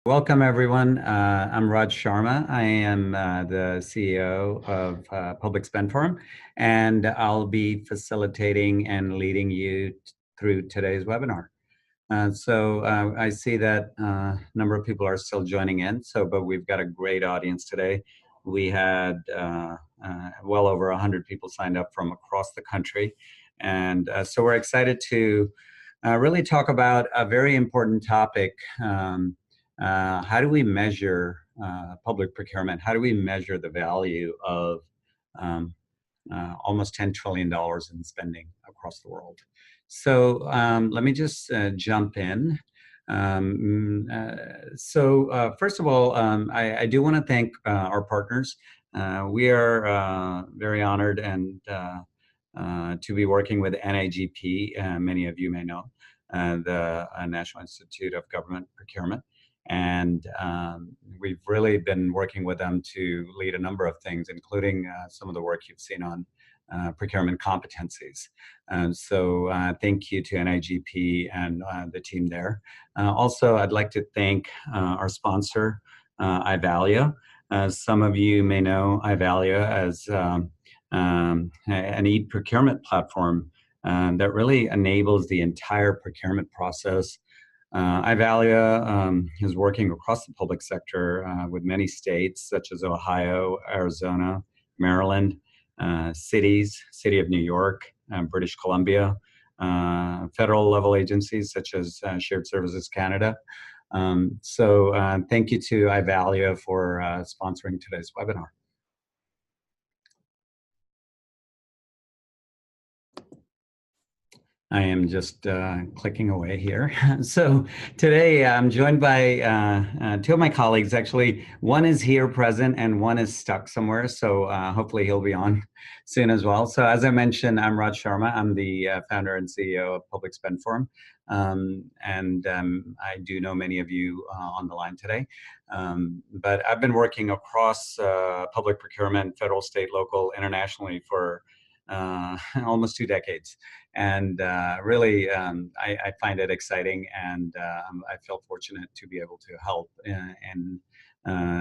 Welcome, everyone. I'm Raj Sharma. I am the CEO of Public Spend Forum, and I'll be facilitating and leading you through today's webinar. I see that a number of people are still joining in, but we've got a great audience today. We had well over 100 people signed up from across the country, and so we're excited to really talk about a very important topic. How do we measure public procurement? How do we measure the value of almost $10 trillion in spending across the world? So let me just jump in. First of all, I do want to thank our partners. We are very honored and to be working with NAGP, many of you may know, the National Institute of Government Procurement. And we've really been working with them to lead a number of things, including some of the work you've seen on procurement competencies. Thank you to NIGP and the team there. Also, I'd like to thank our sponsor, iValua. Some of you may know iValua as an e-procurement platform that really enables the entire procurement process. iValua is working across the public sector with many states such as Ohio, Arizona, Maryland, cities, City of New York, British Columbia, federal level agencies such as Shared Services Canada. Thank you to iValua for sponsoring today's webinar. I am just clicking away here. So today I'm joined by two of my colleagues. Actually, one is here present and one is stuck somewhere. So hopefully he'll be on soon as well. So as I mentioned, I'm Raj Sharma. I'm the founder and CEO of Public Spend Forum. I do know many of you on the line today. But I've been working across public procurement, federal, state, local, internationally for almost 2 decades. And really, I find it exciting, and I feel fortunate to be able to help in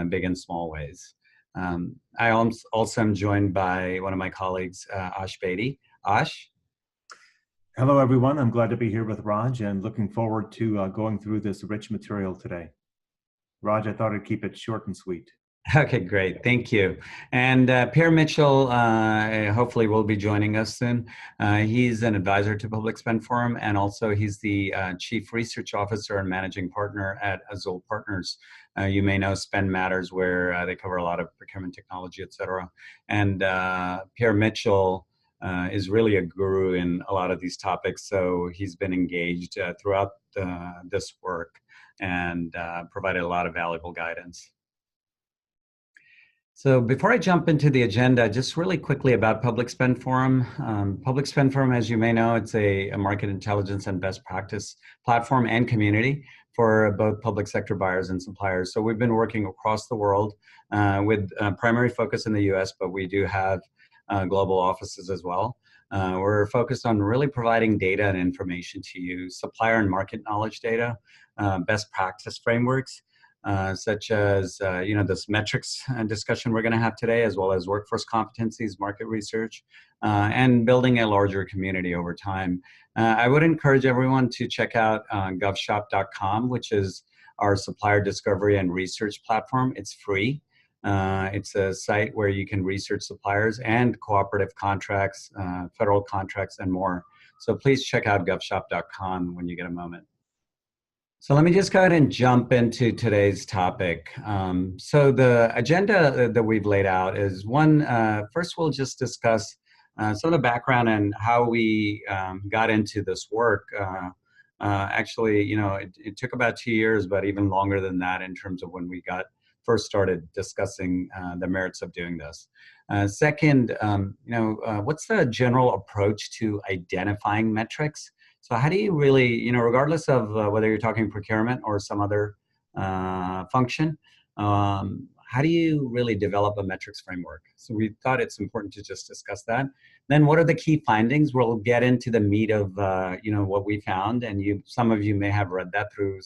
big and small ways. I also am joined by one of my colleagues, Ash Beatty. Ash? Hello, everyone. I'm glad to be here with Raj and looking forward to going through this rich material today. Raj, I thought I'd keep it short and sweet. Okay, great. Thank you. And Pierre Mitchell hopefully will be joining us soon. He's an advisor to Public Spend Forum, and also he's the Chief Research Officer and Managing Partner at Azul Partners. You may know Spend Matters, where they cover a lot of procurement technology, et cetera. And Pierre Mitchell is really a guru in a lot of these topics. So he's been engaged throughout this work and provided a lot of valuable guidance. So before I jump into the agenda, just really quickly about Public Spend Forum. Public Spend Forum, as you may know, it's a market intelligence and best practice platform and community for both public sector buyers and suppliers. So we've been working across the world with primary focus in the US, but we do have global offices as well. We're focused on really providing data and information to you, supplier and market knowledge data, best practice frameworks, such as this metrics discussion we're going to have today, as well as workforce competencies, market research, and building a larger community over time. I would encourage everyone to check out govshop.com, which is our supplier discovery and research platform. It's free. It's a site where you can research suppliers and cooperative contracts, federal contracts, and more. So please check out govshop.com when you get a moment. So let me just go ahead and jump into today's topic. So the agenda that we've laid out is one, first we'll just discuss some of the background and how we got into this work. Actually, it took about 2 years, but even longer than that in terms of when we first started discussing the merits of doing this. Second, what's the general approach to identifying metrics? So how do you really, regardless of whether you're talking procurement or some other function, how how do you really develop a metrics framework? So we thought it's important to just discuss that. Then what are the key findings? We'll get into the meat of what we found, and some of you may have read that through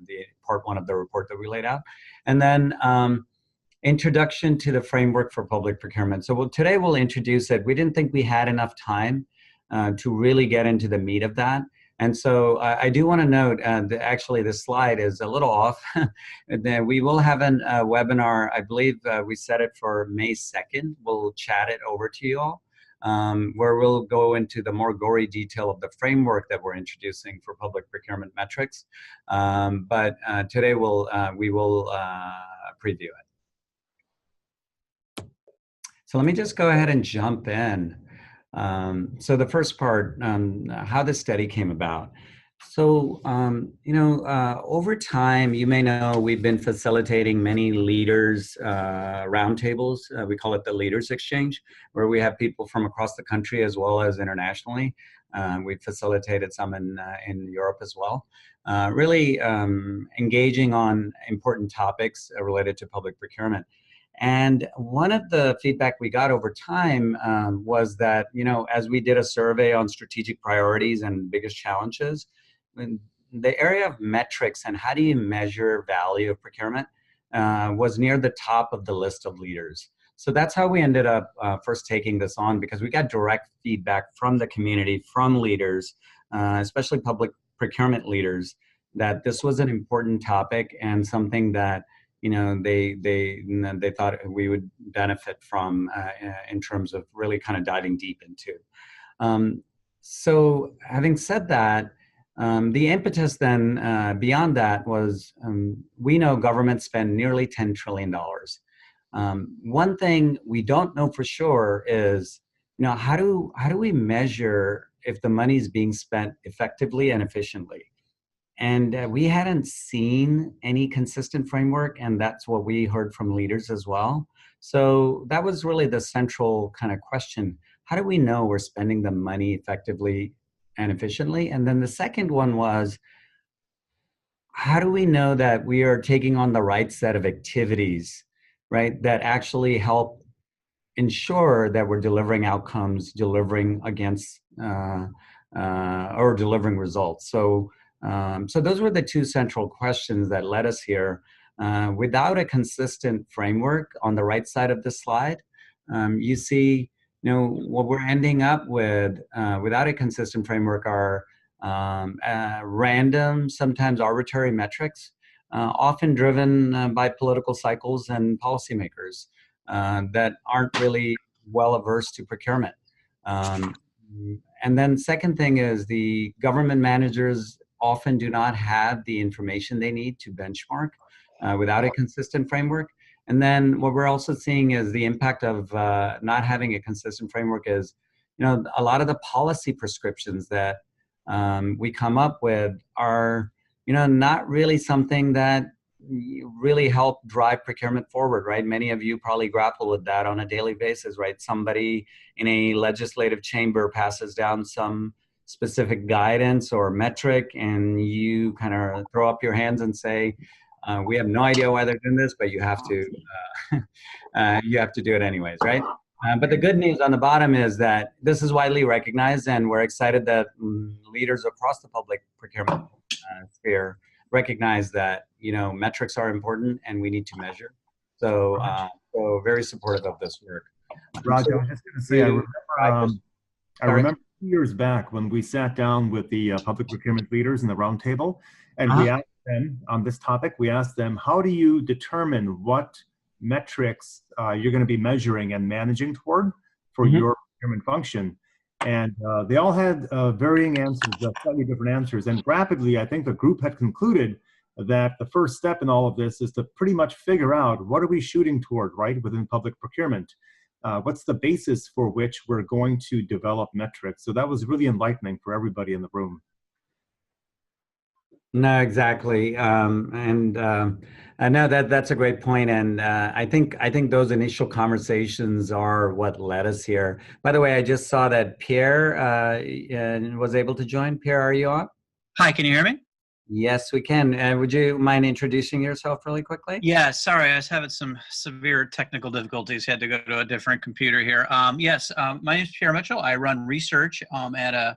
the part one of the report that we laid out. And then introduction to the framework for public procurement. So today we'll introduce it. We didn't think we had enough time to really get into the meat of that. And so I do want to note, actually this slide is a little off. We will have a webinar, I believe we set it for May 2nd. We'll chat it over to you all, where we'll go into the more gory detail of the framework that we're introducing for public procurement metrics. But today we will preview it. So let me just go ahead and jump in. So the first part, how the study came about. So, over time, you may know we've been facilitating many leaders roundtables. We call it the Leaders Exchange, where we have people from across the country as well as internationally. We've facilitated some in Europe as well. Really engaging on important topics related to public procurement. And one of the feedback we got over time was that, as we did a survey on strategic priorities and biggest challenges, in the area of metrics and how do you measure value of procurement was near the top of the list of leaders. So that's how we ended up first taking this on, because we got direct feedback from the community, from leaders, especially public procurement leaders, that this was an important topic and something that they thought we would benefit from in terms of really kind of diving deep into. So having said that, the impetus then beyond that was we know governments spend nearly $10 trillion. One thing we don't know for sure is, how do we measure if the money is being spent effectively and efficiently? And we hadn't seen any consistent framework, and that's what we heard from leaders as well. So that was really the central kind of question. How do we know we're spending the money effectively and efficiently? And then the second one was, how do we know that we are taking on the right set of activities, right, that actually help ensure that we're delivering outcomes, delivering against, or delivering results? So those were the two central questions that led us here. Without a consistent framework on the right side of the slide, you see, what we're ending up with without a consistent framework are random, sometimes arbitrary metrics, often driven by political cycles and policymakers that aren't really well averse to procurement. And then second thing is the government managers often do not have the information they need to benchmark without a consistent framework. And then what we're also seeing is the impact of not having a consistent framework is, a lot of the policy prescriptions that we come up with are, not really something that really help drive procurement forward, right? Many of you probably grapple with that on a daily basis, right? Somebody in a legislative chamber passes down some specific guidance or metric, and you kind of throw up your hands and say, we have no idea why they're doing this, but you have to do it anyways, right? But the good news on the bottom is that this is widely recognized, and we're excited that leaders across the public procurement sphere recognize that metrics are important and we need to measure. So very supportive of this work. Roger, I was just going to say, I remember 2 years back when we sat down with the public procurement leaders in the roundtable, and we asked them on this topic. We asked them, how do you determine what metrics you're going to be measuring and managing toward for your procurement function? And they all had varying answers, slightly different answers. And rapidly, I think the group had concluded that the first step in all of this is to pretty much figure out what are we shooting toward, right, within public procurement. What's the basis for which we're going to develop metrics? So that was really enlightening for everybody in the room. No, exactly, and no, that's a great point, and I think those initial conversations are what led us here. By the way, I just saw that Pierre was able to join. Pierre, are you on? Hi, can you hear me? Yes, we can. Would you mind introducing yourself really quickly? Yeah, sorry, I was having some severe technical difficulties. Had to go to a different computer here. Yes, my name is Pierre Mitchell. I run research at a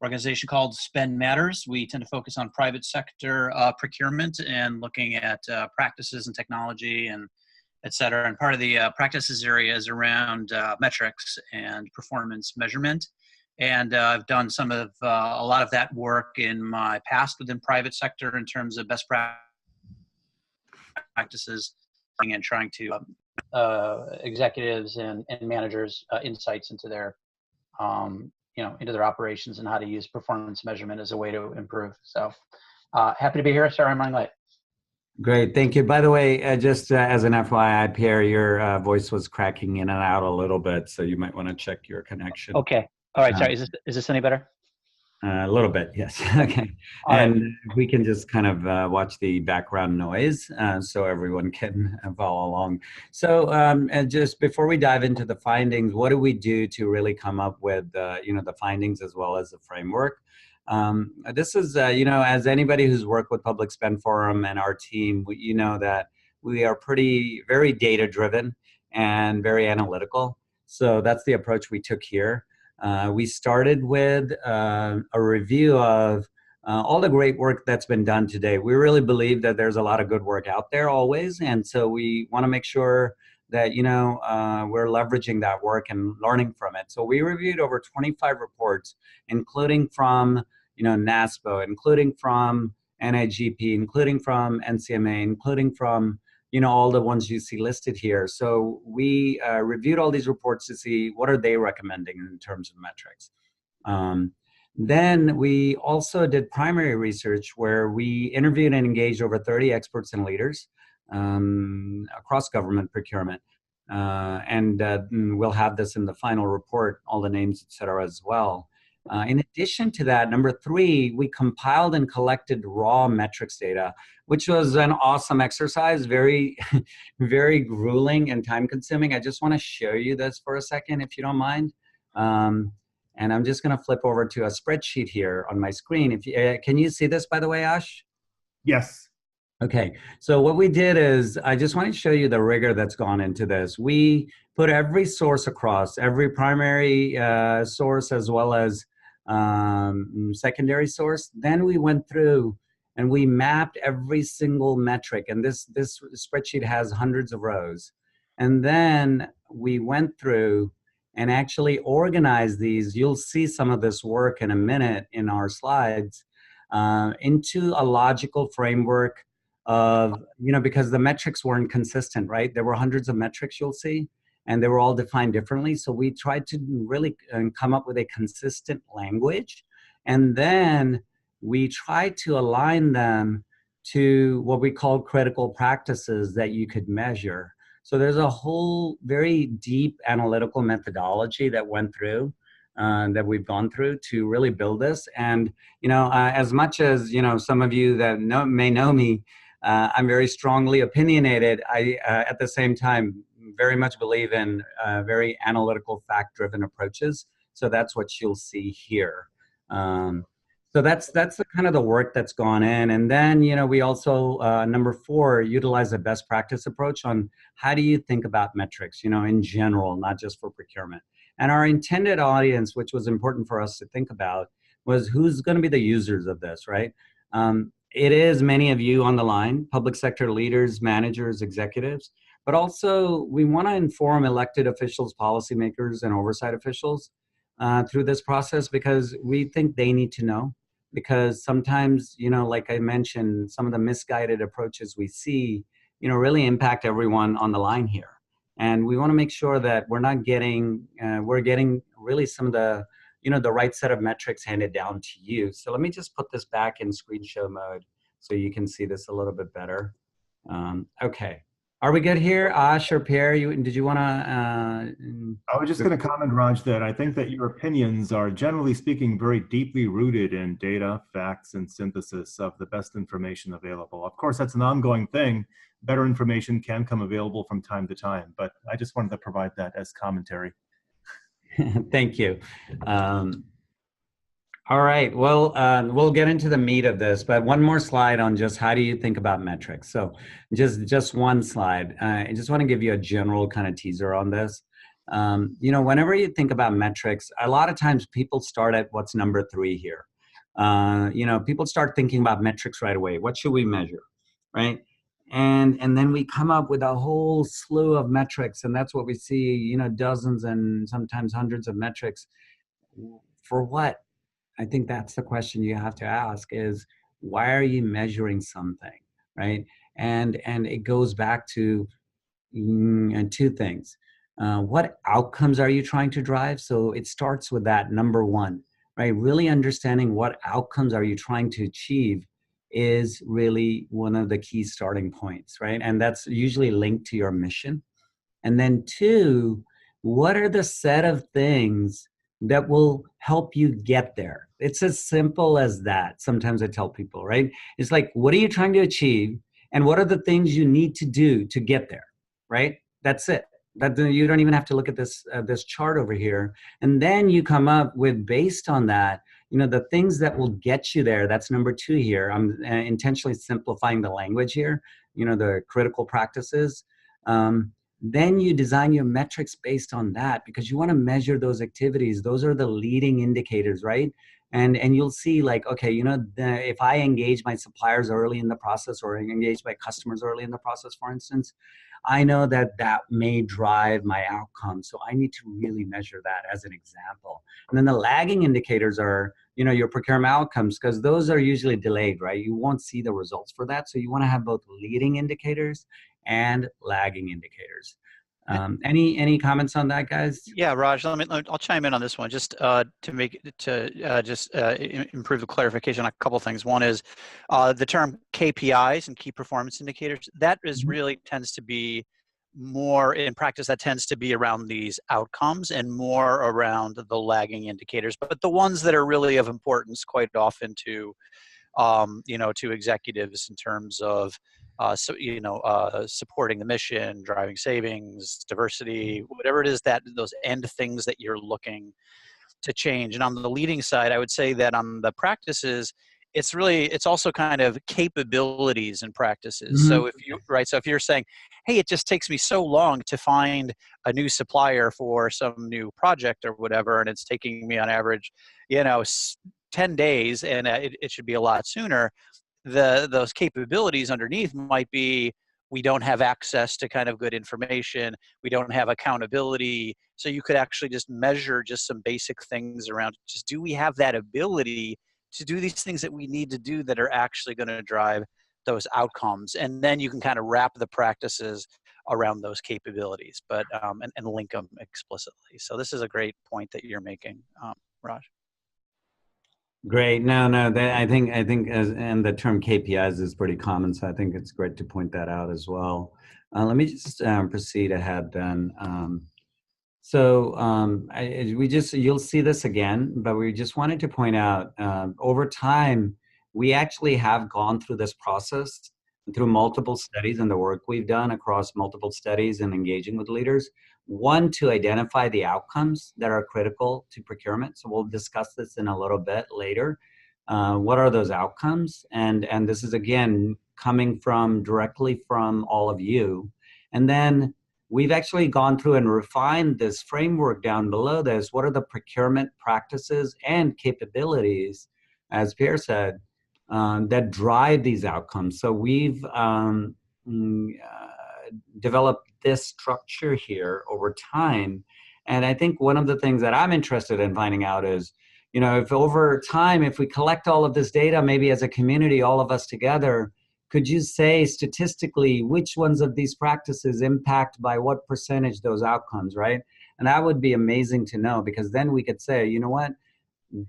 organization called Spend Matters. We tend to focus on private sector procurement and looking at practices and technology and et cetera. And part of the practices area is around metrics and performance measurement. And I've done some of a lot of that work in my past within private sector in terms of best practices and trying to executives and managers insights into their into their operations and how to use performance measurement as a way to improve. So happy to be here. Sorry, I'm running late. Great, thank you. By the way, just as an FYI, Pierre, your voice was cracking in and out a little bit, so you might want to check your connection. Okay. All right. Sorry. Is this any better? A little bit, yes. Okay. All and right. We can just kind of watch the background noise so everyone can follow along. So and just before we dive into the findings, what do we do to really come up with, the findings as well as the framework? This is, as anybody who's worked with Public Spend Forum and our team, you know that we are very data driven and very analytical. So that's the approach we took here. We started with a review of all the great work that's been done today. We really believe that there's a lot of good work out there always, and so we want to make sure that we're leveraging that work and learning from it. So we reviewed over 25 reports, including from NASPO, including from NIGP, including from NCMA, including from all the ones you see listed here. So we reviewed all these reports to see what are they recommending in terms of metrics. Then we also did primary research where we interviewed and engaged over 30 experts and leaders across government procurement. And we'll have this in the final report, all the names, et cetera, as well. In addition to that, number 3, we compiled and collected raw metrics data, which was an awesome exercise, very, very grueling and time consuming. I just want to show you this for a second, if you don't mind. And I'm just going to flip over to a spreadsheet here on my screen. If you, can you see this, by the way, Ash? Yes. Okay, so what we did is, I just want to show you the rigor that's gone into this. We put every source across, every primary source as well as secondary source. Then we went through and we mapped every single metric, and this spreadsheet has hundreds of rows. And then we went through and actually organized these. You'll see some of this work in a minute in our slides into a logical framework of, because the metrics weren't consistent, right? There were hundreds of metrics you'll see, and they were all defined differently. So we tried to really come up with a consistent language. And then we tried to align them to what we call critical practices that you could measure. So there's a whole very deep analytical methodology that went through, that we've gone through to really build this. And, as much as, some of you that may know me, I'm very strongly opinionated. I, at the same time, very much believe in very analytical, fact-driven approaches. So that's what you'll see here. So that's the kind of the work that's gone in. And then, we also, number 4, utilize a best practice approach on how do you think about metrics, in general, not just for procurement. And our intended audience, which was important for us to think about, was who's going to be the users of this, right? It is many of you on the line, public sector leaders, managers, executives, but also we want to inform elected officials, policymakers, and oversight officials through this process, because we think they need to know. Because sometimes, like I mentioned, some of the misguided approaches we see, really impact everyone on the line here. And we want to make sure that we're not getting, we're getting really some of the, the right set of metrics handed down to you. So let me just put this back in screen show mode so you can see this a little bit better. Okay. Are we good here? Ash or Pierre, did you want to? I was just going to comment, Raj, that I think that your opinions are, generally speaking, very deeply rooted in data, facts, and synthesis of the best information available. Of course, that's an ongoing thing. Better information can come available from time to time, but I just wanted to provide that as commentary. Thank you. All right. Well, we'll get into the meat of this, but one more slide on just how do you think about metrics. So just one slide. I just want to give you a general kind of teaser on this. Whenever you think about metrics, a lot of times people start at what's number 3 here. People start thinking about metrics right away. What should we measure, right? And then we come up with a whole slew of metrics, and that's what we see. Dozens and sometimes hundreds of metrics. For what? I think that's the question you have to ask is, why are you measuring something, right? And it goes back to two things. What outcomes are you trying to drive? So it starts with that number one, right? Really understanding what outcomes are you trying to achieve is really one of the key starting points, right? And that's usually linked to your mission. And then two, what are the set of things that will help you get there? It's as simple as that. Sometimes I tell people, right? It's like, what are you trying to achieve? And what are the things you need to do to get there, right? That's it. You don't even have to look at this chart over here. And then you come up with, based on that, the things that will get you there. That's number 2 here. I'm intentionally simplifying the language here, the critical practices. Then you design your metrics based on that, because you want to measure those activities. Those are the leading indicators, right? And you'll see, like, okay, if I engage my suppliers early in the process, or engage my customers early in the process, for instance, I know that may drive my outcome. So I need to really measure that as an example. And then the lagging indicators are, your procurement outcomes, because those are usually delayed, right? You won't see the results for that. So you want to have both leading indicators and lagging indicators. Any comments on that, guys? Yeah, Raj, I'll chime in on this one just to improve the clarification on a couple things. One is the term KPIs and key performance indicators. That is really tends to be more in practice. That tends to be around these outcomes and more around the lagging indicators. But the ones that are really of importance quite often to to executives in terms of supporting the mission, driving savings, diversity, whatever it is, that those end things that you're looking to change. And on the leading side, I would say that on the practices, it's also kind of capabilities and practices. So if you're saying, hey, it just takes me so long to find a new supplier for some new project or whatever, and it's taking me on average, 10 days, and it should be a lot sooner. Those capabilities underneath might be, we don't have access to kind of good information. We don't have accountability. So you could actually just measure just some basic things around, just, do we have that ability to do these things that we need to do that are actually going to drive those outcomes? And then you can kind of wrap the practices around those capabilities, but and link them explicitly. So this is a great point that you're making, Raj. Great. No, I think and the term KPIs is pretty common, so I think it's great to point that out as well. Let me just proceed ahead then. You'll see this again, but we just wanted to point out, over time, we actually have gone through this process through multiple studies and the work we've done across multiple studies and engaging with leaders. One, to identify the outcomes that are critical to procurement. So we'll discuss this in a little bit later. What are those outcomes? And this is, again, coming directly from all of you. And then we've actually gone through and refined this framework down below this. What are the procurement practices and capabilities, as Pierre said, that drive these outcomes? So we've developed this structure here over time. And I think one of the things that I'm interested in finding out is, if over time, if we collect all of this data, maybe as a community, all of us together, could you say statistically which ones of these practices impact by what percentage those outcomes, right? And that would be amazing to know, because then we could say, you know what,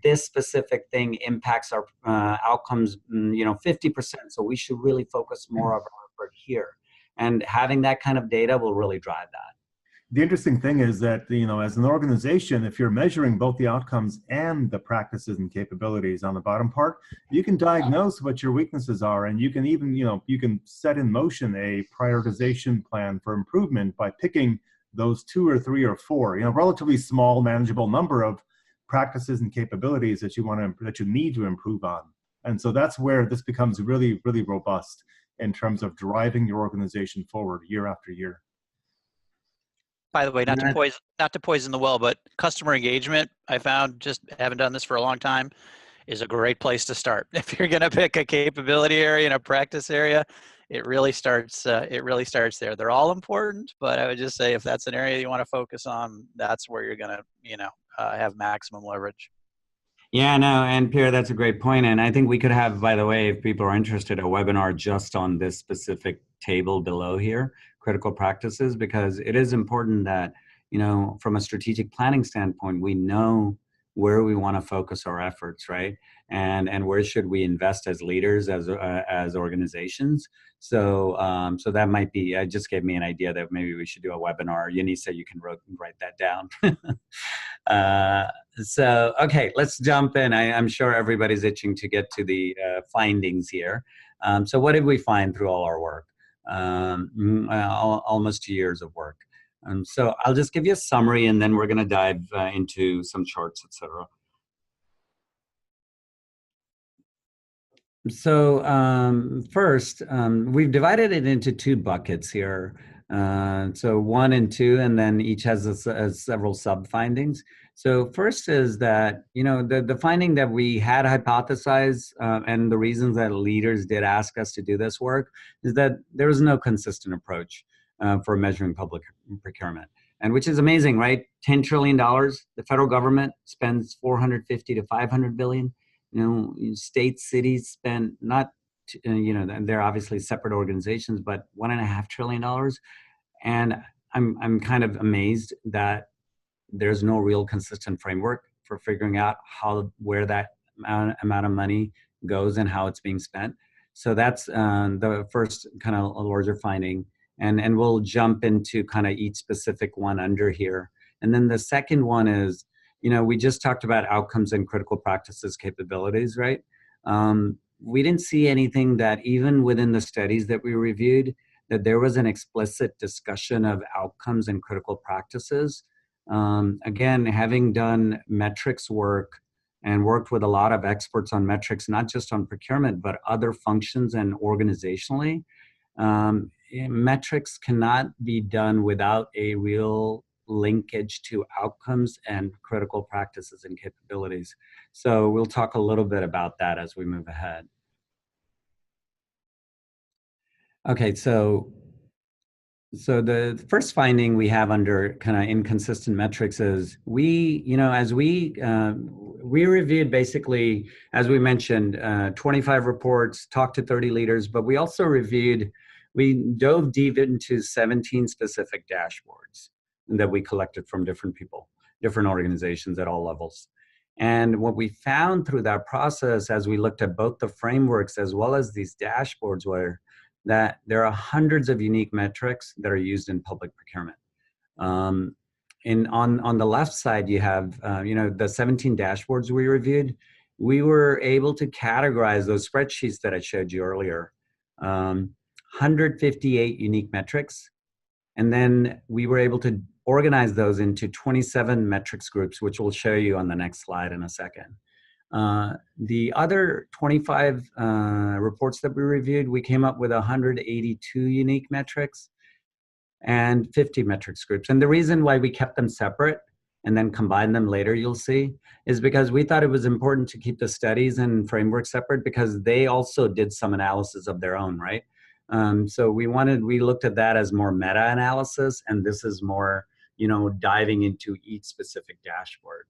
this specific thing impacts our outcomes, 50%. So we should really focus more of our effort here. And having that kind of data will really drive that. The interesting thing is that, as an organization, if you're measuring both the outcomes and the practices and capabilities on the bottom part, you can diagnose what your weaknesses are, and you can even, you can set in motion a prioritization plan for improvement by picking those 2 or 3 or 4, relatively small, manageable number of practices and capabilities that you need to improve on. And so that's where this becomes really, really robust in terms of driving your organization forward year after year. By the way, not to poison the well, but customer engagement, I found, just having done this for a long time, is a great place to start. If you're going to pick a capability area and a practice area, it really starts there. They're all important, but I would just say if that's an area you want to focus on, that's where you're going to, have maximum leverage. Yeah, no, and Pierre, that's a great point. And I think we could have, by the way, if people are interested, a webinar just on this specific table below here, critical practices, because it is important that, from a strategic planning standpoint, we know where we want to focus our efforts, right? And where should we invest as leaders, as organizations? So that might be, it just gave me an idea that maybe we should do a webinar. Yanisa, you can write that down. So, okay, let's jump in. I'm sure everybody's itching to get to the findings here. So what did we find through all our work? Almost 2 years of work. So I'll just give you a summary, and then we're going to dive into some charts, etc. So first, we've divided it into 2 buckets here. So 1 and 2, and then each has several sub-findings. So first is that, the finding that we had hypothesized, and the reasons that leaders did ask us to do this work, is that there was no consistent approach for measuring public procurement. And which is amazing, right? $10 trillion, the federal government spends 450 to 500 billion. States, cities spend they're obviously separate organizations, but $1.5 trillion. And I'm kind of amazed that there's no real consistent framework for figuring out where that amount of money goes and how it's being spent. So that's the first kind of larger finding. And we'll jump into kind of each specific one under here. And then the second one is, we just talked about outcomes and critical practices capabilities, right? We didn't see anything that even within the studies that we reviewed, that there was an explicit discussion of outcomes and critical practices. Again, having done metrics work and worked with a lot of experts on metrics, not just on procurement, but other functions and organizationally, metrics cannot be done without a real linkage to outcomes and critical practices and capabilities. So we'll talk a little bit about that as we move ahead. Okay, so the first finding we have under kind of inconsistent metrics is we reviewed basically, as we mentioned, 25 reports, talked to 30 leaders, but we also we dove deep into 17 specific dashboards that we collected from different people, different organizations at all levels. And what we found through that process, as we looked at both the frameworks as well as these dashboards, were that there are hundreds of unique metrics that are used in public procurement. On the left side, you have the 17 dashboards we reviewed. We were able to categorize those spreadsheets that I showed you earlier, 158 unique metrics, and then we were able to organize those into 27 metrics groups, which we'll show you on the next slide in a second. The other 25 reports that we reviewed, we came up with 182 unique metrics and 50 metrics groups. And the reason why we kept them separate and then combined them later, you'll see, is because we thought it was important to keep the studies and frameworks separate because they also did some analysis of their own, right? So we looked at that as more meta-analysis, and this is more, diving into each specific dashboard.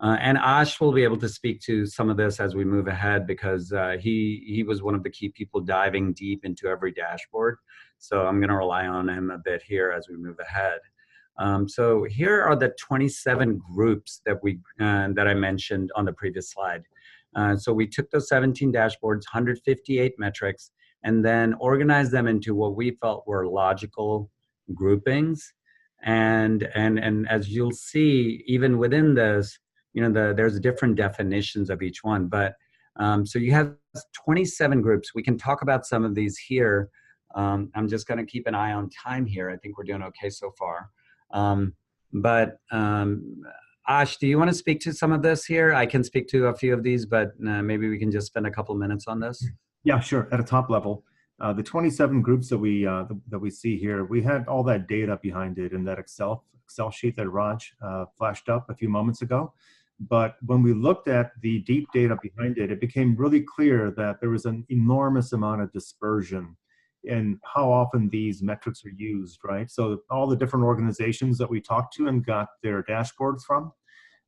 And Ash will be able to speak to some of this as we move ahead because he was one of the key people diving deep into every dashboard. So I'm going to rely on him a bit here as we move ahead. So here are the 27 groups that I mentioned on the previous slide. So we took those 17 dashboards, 158 metrics, and then organized them into what we felt were logical groupings. And as you'll see, even within this, there's different definitions of each one. But so you have 27 groups. We can talk about some of these here. I'm just going to keep an eye on time here. I think we're doing okay so far. Ash, do you want to speak to some of this here? I can speak to a few of these, but maybe we can just spend a couple minutes on this. Yeah, sure. At a top level, the 27 groups that we see here, we had all that data behind it in that Excel sheet that Raj flashed up a few moments ago. But when we looked at the deep data behind it, it became really clear that there was an enormous amount of dispersion in how often these metrics are used, right? So all the different organizations that we talked to and got their dashboards from,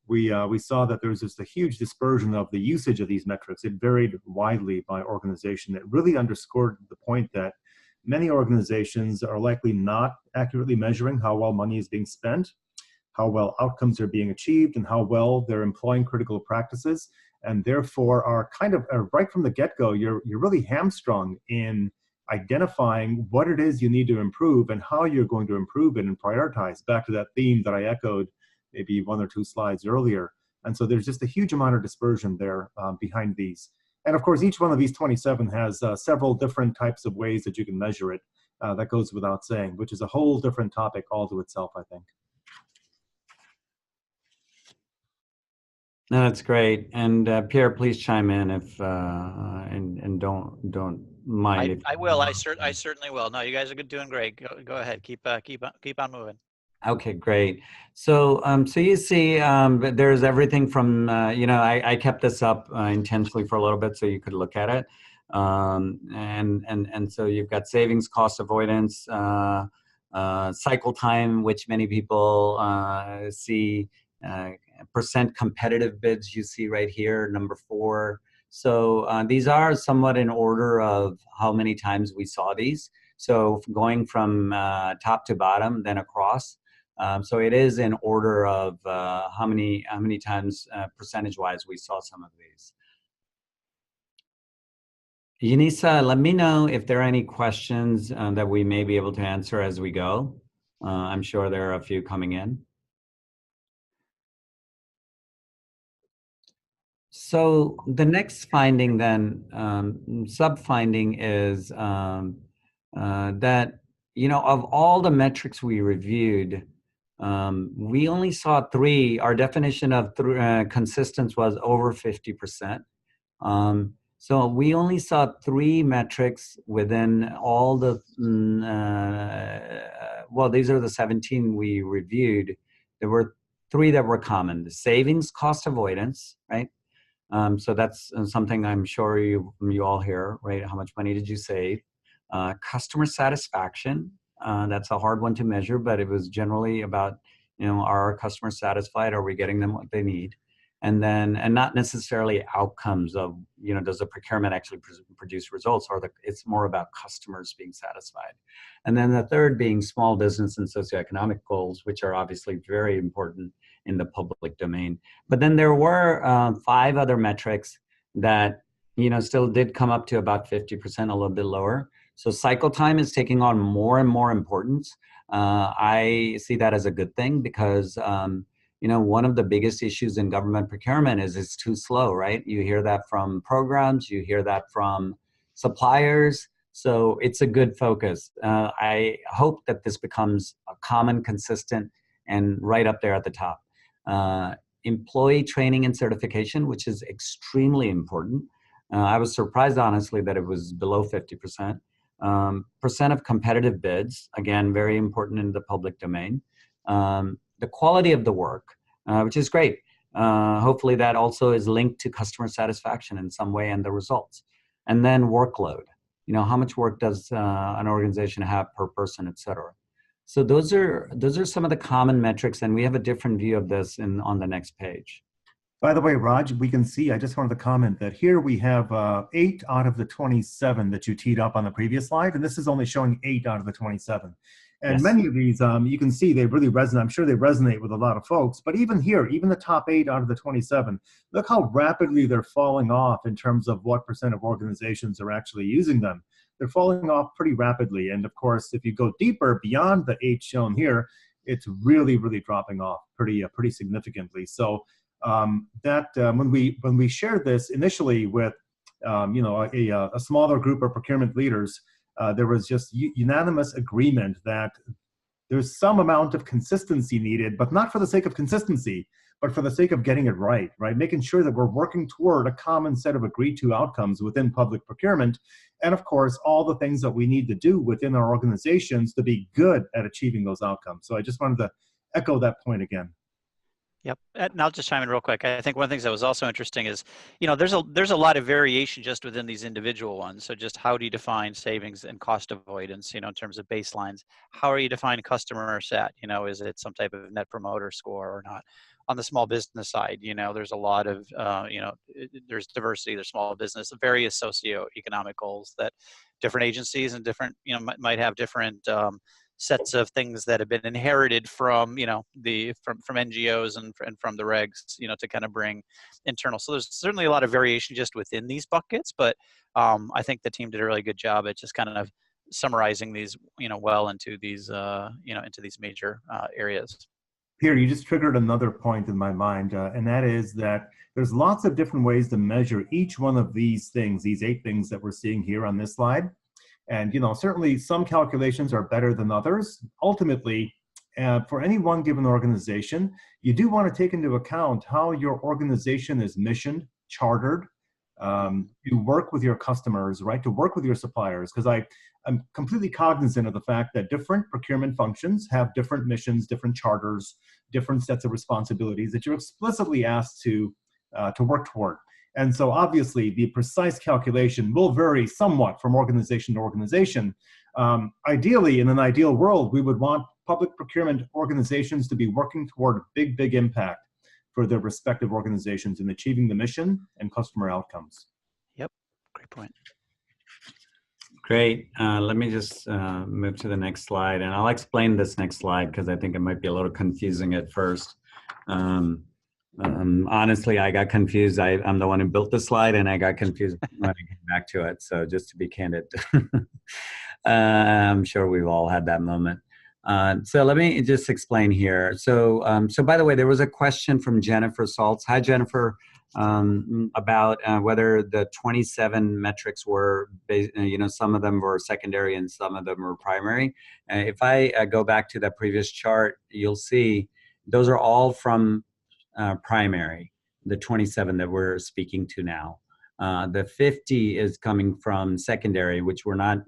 we saw that there was just a huge dispersion of the usage of these metrics. It varied widely by organization. It really underscored the point that many organizations are likely not accurately measuring how well money is being spent, how well outcomes are being achieved, and how well they're employing critical practices, and therefore are kind of right from the get-go, you're really hamstrung in identifying what it is you need to improve and how you're going to improve it and prioritize, back to that theme that I echoed maybe 1 or 2 slides earlier. And so there's just a huge amount of dispersion there behind these. And of course, each one of these 27 has several different types of ways that you can measure it. That goes without saying, which is a whole different topic all to itself, I think. No, that's great. And Pierre, please chime in if and don't mind. I will. I certainly will. No, you guys are doing great. Go ahead. Keep on moving. Okay, great. So so you see, there's everything from I kept this up intentionally for a little bit so you could look at it, and so you've got savings, cost avoidance, cycle time, which many people see. Percent competitive bids you see right here, number 4. So these are somewhat in order of how many times we saw these. So going from top to bottom, then across. So it is in order of how many times percentage-wise we saw some of these. Yanisa, let me know if there are any questions that we may be able to answer as we go. I'm sure there are a few coming in. So the next finding then, sub-finding is that, of all the metrics we reviewed, we only saw 3. Our definition of consistence was over 50%. So we only saw 3 metrics within all the, well, these are the 17 we reviewed. There were 3 that were common: the savings, cost avoidance, right? So that's something I'm sure you all hear, right? How much money did you save? Customer satisfaction, that's a hard one to measure, but it was generally about, are our customers satisfied? Are we getting them what they need? And not necessarily outcomes of, does the procurement actually produce results, or it's more about customers being satisfied. And then the third being small business and socioeconomic goals, which are obviously very important in the public domain. But then there were 5 other metrics that, still did come up to about 50%, a little bit lower. So cycle time is taking on more and more importance. I see that as a good thing because, one of the biggest issues in government procurement is it's too slow, right? You hear that from programs, you hear that from suppliers. So it's a good focus. I hope that this becomes a common, consistent, and right up there at the top. Employee training and certification, which is extremely important. I was surprised, honestly, that it was below 50%. Percent of competitive bids, again, very important in the public domain. The quality of the work, which is great. Hopefully that also is linked to customer satisfaction in some way and the results. And then workload. How much work does an organization have per person, et cetera. So those are some of the common metrics, and we have a different view of this on the next page. By the way, Raj, we can see, I just wanted to comment that here we have 8 out of the 27 that you teed up on the previous slide, and this is only showing 8 out of the 27. And yes, many of these, you can see they really resonate. I'm sure they resonate with a lot of folks, but even here, even the top 8 out of the 27, look how rapidly they're falling off in terms of what percent of organizations are actually using them. They're falling off pretty rapidly. And of course, if you go deeper beyond the 8 shown here, it's really, really dropping off pretty significantly. So when we shared this initially with a smaller group of procurement leaders, there was just unanimous agreement that there's some amount of consistency needed, but not for the sake of consistency, but for the sake of getting it right, making sure that we're working toward a common set of agreed to outcomes within public procurement, and of course, all the things that we need to do within our organizations to be good at achieving those outcomes. So I just wanted to echo that point again. Yep, and I'll just chime in real quick. I think one of the things that was also interesting is, there's a lot of variation just within these individual ones. So just how do you define savings and cost avoidance, in terms of baselines? How are you defining customer sat? Is it some type of net promoter score or not? On the small business side, there's a lot of, there's diversity, there's small business, various socioeconomic goals that different agencies and different, might have different sets of things that have been inherited from from NGOs and from the regs to kind of bring internal. So there's certainly a lot of variation just within these buckets, but I think the team did a really good job at just kind of summarizing these well into these into these major areas. Peter, you just triggered another point in my mind, and that is that there's lots of different ways to measure each one of these things, these 8 things that we're seeing here on this slide. And certainly some calculations are better than others. Ultimately, for any one given organization, you do want to take into account how your organization is missioned, chartered, to work with your customers, to work with your suppliers. Because I'm completely cognizant of the fact that different procurement functions have different missions, different charters, different sets of responsibilities that you're explicitly asked to work toward. And so obviously the precise calculation will vary somewhat from organization to organization. Ideally, in an ideal world, we would want public procurement organizations to be working toward big impact for their respective organizations in achieving the mission and customer outcomes. Yep, great point. Great. Let me just move to the next slide, and I'll explain this next slide because I think it might be a little confusing at first. Honestly, I got confused. I'm the one who built the slide, and I got confused when I came back to it. So just to be candid, I'm sure we've all had that moment. So let me just explain here. So by the way, there was a question from Jennifer Saltz. Hi, Jennifer, about whether the 27 metrics were, some of them were secondary and some of them were primary. If I go back to that previous chart, you'll see those are all from primary, the 27 that we're speaking to now. The 50 is coming from secondary, which we're not,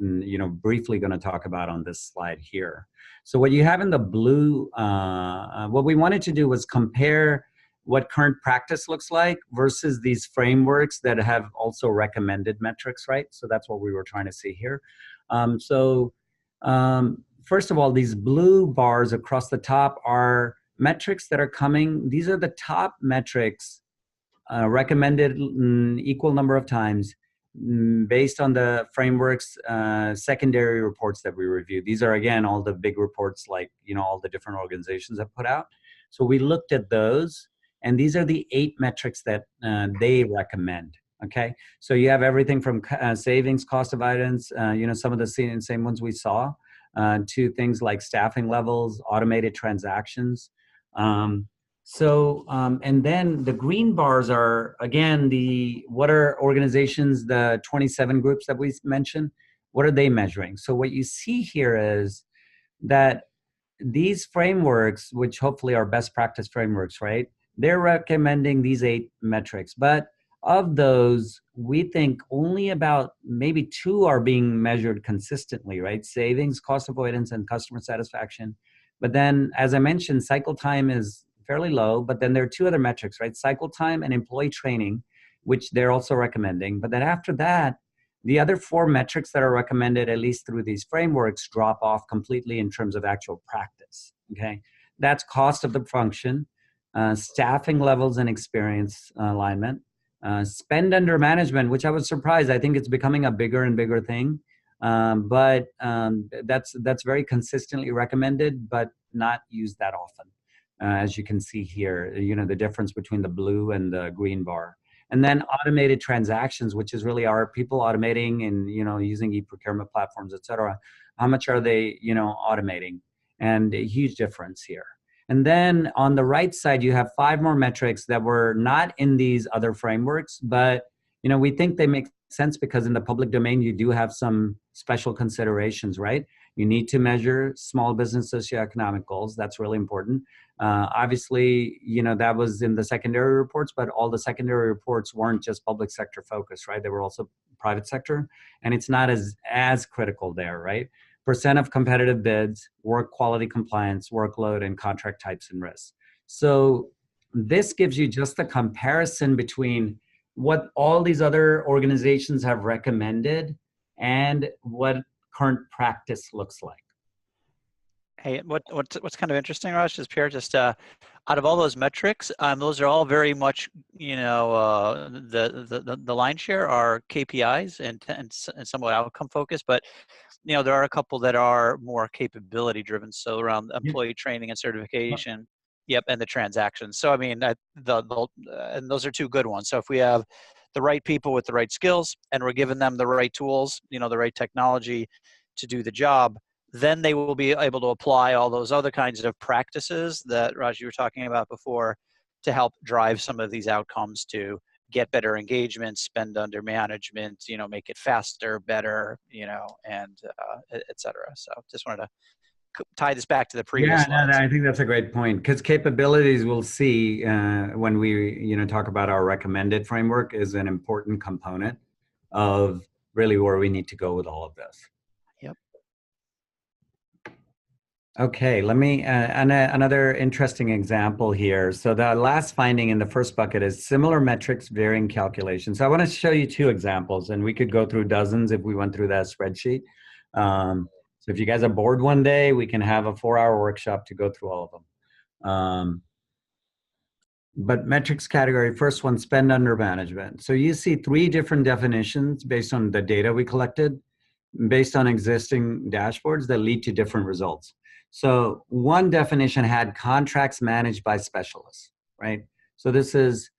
briefly going to talk about on this slide here. So what you have in the blue, what we wanted to do was compare what current practice looks like versus these frameworks that have also recommended metrics, right? So that's what we were trying to see here. First of all, these blue bars across the top are metrics that are coming. These are the top metrics recommended equal number of times based on the framework's secondary reports that we reviewed. These are, again, all the big reports like, all the different organizations have put out. So we looked at those, and these are the 8 metrics that they recommend, okay? So you have everything from savings, cost avoidance, some of the same ones we saw, to things like staffing levels, automated transactions. And then the green bars are, again, what are organizations, the 27 groups that we mentioned, what are they measuring? So what you see here is that these frameworks, which hopefully are best practice frameworks, right? They're recommending these 8 metrics, but of those, we think only about maybe 2 are being measured consistently, right? Savings, cost avoidance, and customer satisfaction. But then, as I mentioned, cycle time is fairly low, but then there are 2 other metrics, right? Cycle time and employee training, which they're also recommending. But then after that, the other 4 metrics that are recommended, at least through these frameworks, drop off completely in terms of actual practice, okay? That's cost of the function, staffing levels and experience alignment, spend under management, which I was surprised. I think it's becoming a bigger and bigger thing. But that's very consistently recommended, but not used that often. As you can see here, the difference between the blue and the green bar. And then automated transactions, which is really, are people automating and, using e-procurement platforms, et cetera. How much are they, automating? And a huge difference here. And then on the right side, you have 5 more metrics that were not in these other frameworks, but, we think they make sense because in the public domain, you do have some special considerations, right? You need to measure small business socioeconomic goals. That's really important. Obviously, that was in the secondary reports, but all the secondary reports weren't just public sector focused, right? They were also private sector, and it's not as critical there, right? Percent of competitive bids, work quality compliance, workload, and contract types and risks. So this gives you just a comparison between what all these other organizations have recommended and what current practice looks like. Hey, what's kind of interesting, Raj, is Pierre, just out of all those metrics, those are all very much, the lion's share are KPIs and somewhat outcome focused, but there are a couple that are more capability driven. So around employee training and certification, yep, and the transactions. So I mean, and those are two good ones. So if we have the right people with the right skills and we're giving them the right tools, the right technology to do the job, then they will be able to apply all those other kinds of practices that Raj, you were talking about before, to help drive some of these outcomes to get better engagement, spend under management, make it faster, better, and et cetera. So just wanted to tie this back to the previous slides. I think that's a great point, because capabilities, we'll see when we talk about our recommended framework, is an important component of really where we need to go with all of this. Yep. Okay, let me, another interesting example here. So the last finding in the first bucket is similar metrics, varying calculations. So I want to show you two examples, and we could go through dozens if we went through that spreadsheet. So if you guys are bored one day, we can have a 4-hour workshop to go through all of them. But metrics category, first one, spend under management. So you see 3 different definitions based on the data we collected, based on existing dashboards that lead to different results. So one definition had contracts managed by specialists, right? So this is,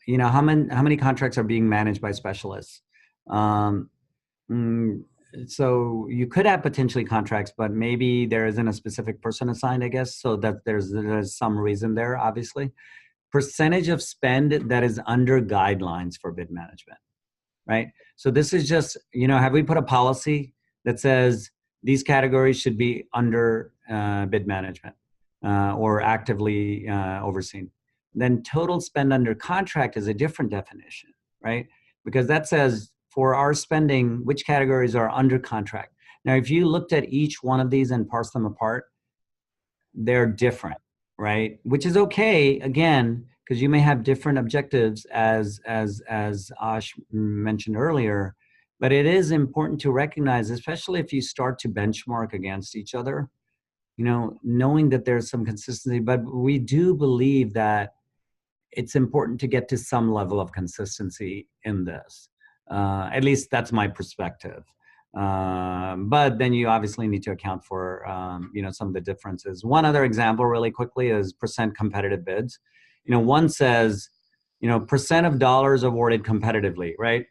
how many contracts are being managed by specialists? So you could have potentially contracts, but maybe there isn't a specific person assigned, I guess, so that there's some reason there, obviously. Percentage of spend that is under guidelines for bid management, right? So this is just, have we put a policy that says these categories should be under bid management or actively overseen? Then total spend under contract is a different definition, right? Because that says for our spending, which categories are under contract. Now, if you looked at each one of these and parse them apart, they're different, right? Which is okay, again, because you may have different objectives as Ash mentioned earlier, but it is important to recognize, especially if you start to benchmark against each other, knowing that there's some consistency, but we do believe that it's important to get to some level of consistency in this. At least that's my perspective. But then you obviously need to account for, some of the differences. One other example really quickly is percent competitive bids. One says, percent of dollars awarded competitively, right?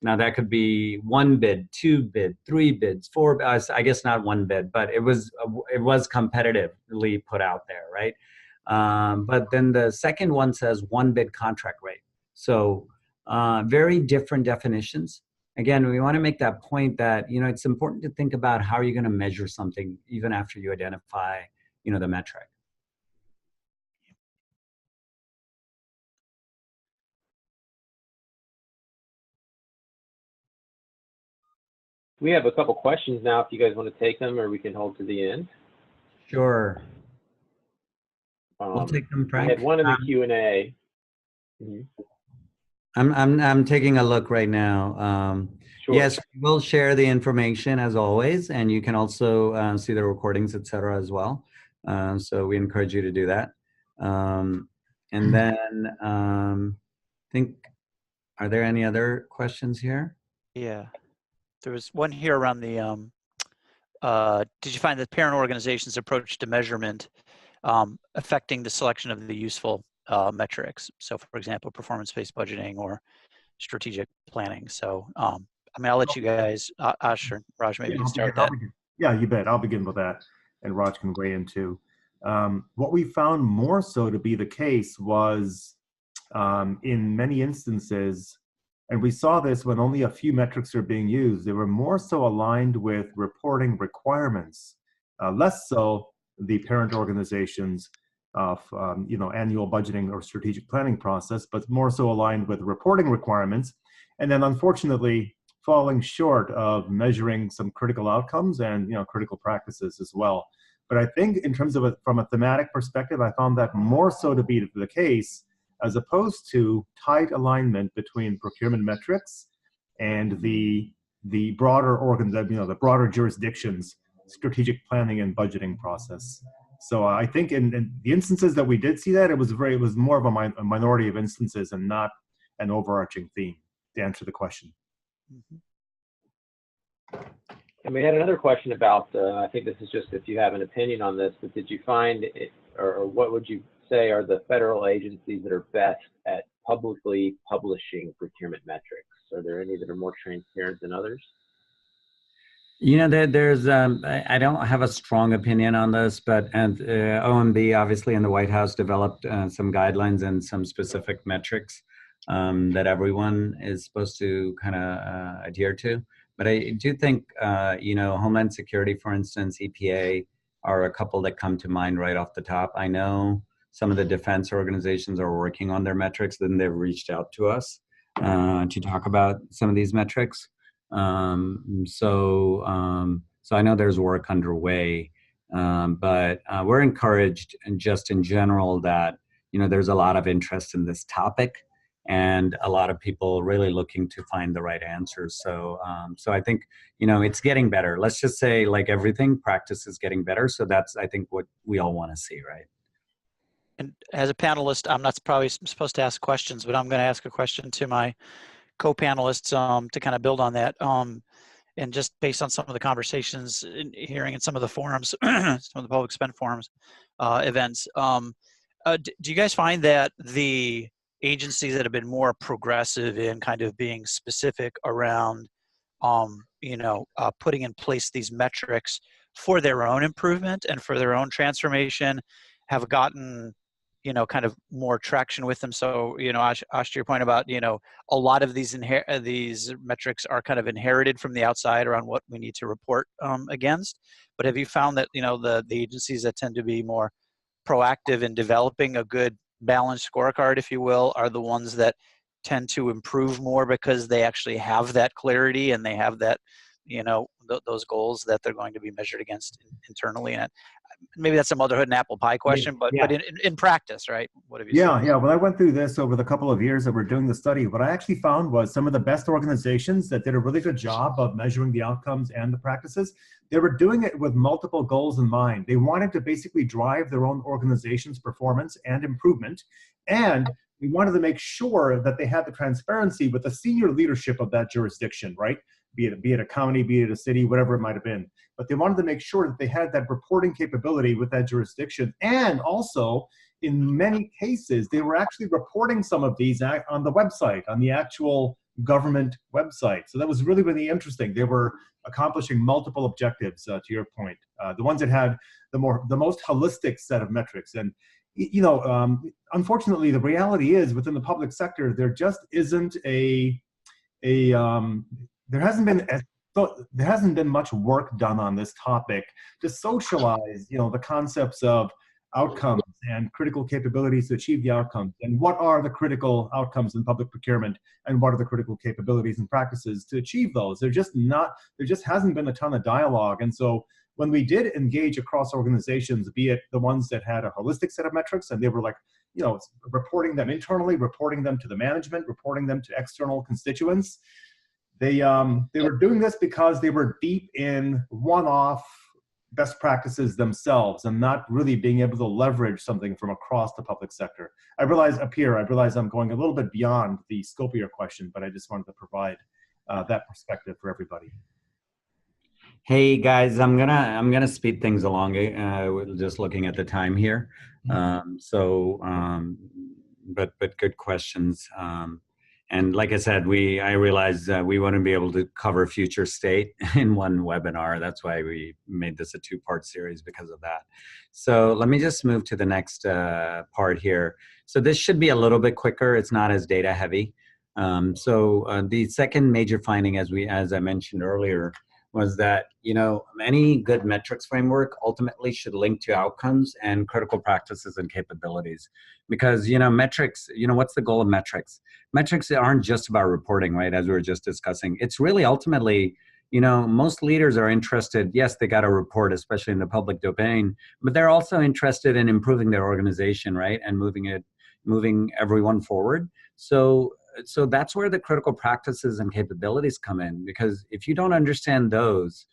Now that could be 1 bid, 2 bid, 3 bids, 4, I guess not 1 bid, but it was competitively put out there, right? But then the second one says 1 bid contract rate. So very different definitions. Again, we want to make that point that, it's important to think about how you're going to measure something even after you identify, the metric. We have a couple questions now if you guys want to take them, or we can hold to the end. Sure. We'll take them, Frank. I had one in the Q&A. I'm taking a look right now. Sure. Yes, we'll share the information as always, and you can also see the recordings, etc. as well. So we encourage you to do that. And then are there any other questions here? Yeah, there was one here around the, did you find that parent organizations' approach to measurement affecting the selection of the useful metrics? So for example, performance-based budgeting or strategic planning. So, I'll let you guys, Ash or Raj, maybe you can start that. Yeah, you bet. I'll begin with that, and Raj can weigh in too. What we found more so to be the case was, in many instances, And we saw this when only a few metrics are being used. They were more so aligned with reporting requirements, less so the parent organization's annual budgeting or strategic planning process, but more so aligned with reporting requirements. And then unfortunately, falling short of measuring some critical outcomes and critical practices as well. But I think in terms of from a thematic perspective, I found that more so to be the case, as opposed to tight alignment between procurement metrics and the broader the broader jurisdiction's strategic planning and budgeting process. So I think in the instances that we did see that, it was more of a minority of instances and not an overarching theme, to answer the question. And we had another question about, I think this is just if you have an opinion on this, but did you find, or what would you say are the federal agencies that are best at publicly publishing procurement metrics? Are there any that are more transparent than others? There's, I don't have a strong opinion on this, but OMB obviously in the White House developed some guidelines and some specific metrics that everyone is supposed to kind of adhere to. But I do think, Homeland Security, for instance, EPA are a couple that come to mind right off the top. I know some of the defense organizations are working on their metrics, then they've reached out to us to talk about some of these metrics. So I know there's work underway, but we're encouraged, and just in general, that there's a lot of interest in this topic, and a lot of people really looking to find the right answers. So I think it's getting better. Let's just say, like everything, practice is getting better. So that's, I think, what we all want to see, right? And as a panelist, I'm not probably supposed to ask questions, but I'm going to ask a question to my co-panelists to kind of build on that. And just based on some of the conversations hearing in some of the forums, some of the public spend forums, events, do you guys find that the agencies that have been more progressive in kind of being specific around, putting in place these metrics for their own improvement and for their own transformation have gotten kind of more traction with them? So, Ash, to your point about, a lot of these metrics are kind of inherited from the outside around what we need to report against. But have you found that, the agencies that tend to be more proactive in developing a good balanced scorecard, if you will, are the ones that tend to improve more because they actually have that clarity and they have that, those goals that they're going to be measured against internally? And maybe that's a motherhood and apple pie question, but in practice, right? What have you seen? Yeah. When I went through this over the couple of years that we're doing the study, what I actually found was some of the best organizations that did a really good job of measuring the outcomes and the practices, they were doing it with multiple goals in mind. They wanted to basically drive their own organization's performance and improvement, and we wanted to make sure that they had the transparency with the senior leadership of that jurisdiction, right? Be it a county, be it a city, whatever it might have been. But they wanted to make sure that they had that reporting capability with that jurisdiction. And also, in many cases, they were actually reporting some of these on the website, on the actual government website. So that was really, really interesting. They were accomplishing multiple objectives, to your point. The ones that had the most holistic set of metrics. And unfortunately, the reality is within the public sector, there just isn't there hasn't been much work done on this topic to socialize, the concepts of outcomes and critical capabilities to achieve the outcomes, and what are the critical outcomes in public procurement, and what are the critical capabilities and practices to achieve those. There just hasn't been a ton of dialogue. And so when we did engage across organizations, be it the ones that had a holistic set of metrics and they were like, reporting them internally, reporting them to the management, reporting them to external constituents, they were doing this because they were deep in one-off best practices themselves and not really being able to leverage something from across the public sector. I realize I'm going a little bit beyond the scope of your question, but I just wanted to provide that perspective for everybody. Hey guys, I'm gonna speed things along. Just looking at the time here, but good questions. And like I said, I realized we wouldn't be able to cover future state in one webinar. That's why we made this a two-part series, because of that. So let me just move to the next part here. So this should be a little bit quicker. It's not as data heavy. The second major finding, as I mentioned earlier, was that, you know, any good metrics framework ultimately should link to outcomes and critical practices and capabilities. Because, you know, metrics, you know, what's the goal of metrics? Metrics aren't just about reporting, right, as we were just discussing. It's really ultimately, you know, most leaders are interested, yes, they got to report, especially in the public domain, but they're also interested in improving their organization, right, and moving everyone forward. So that's where the critical practices and capabilities come in, because if you don't understand those,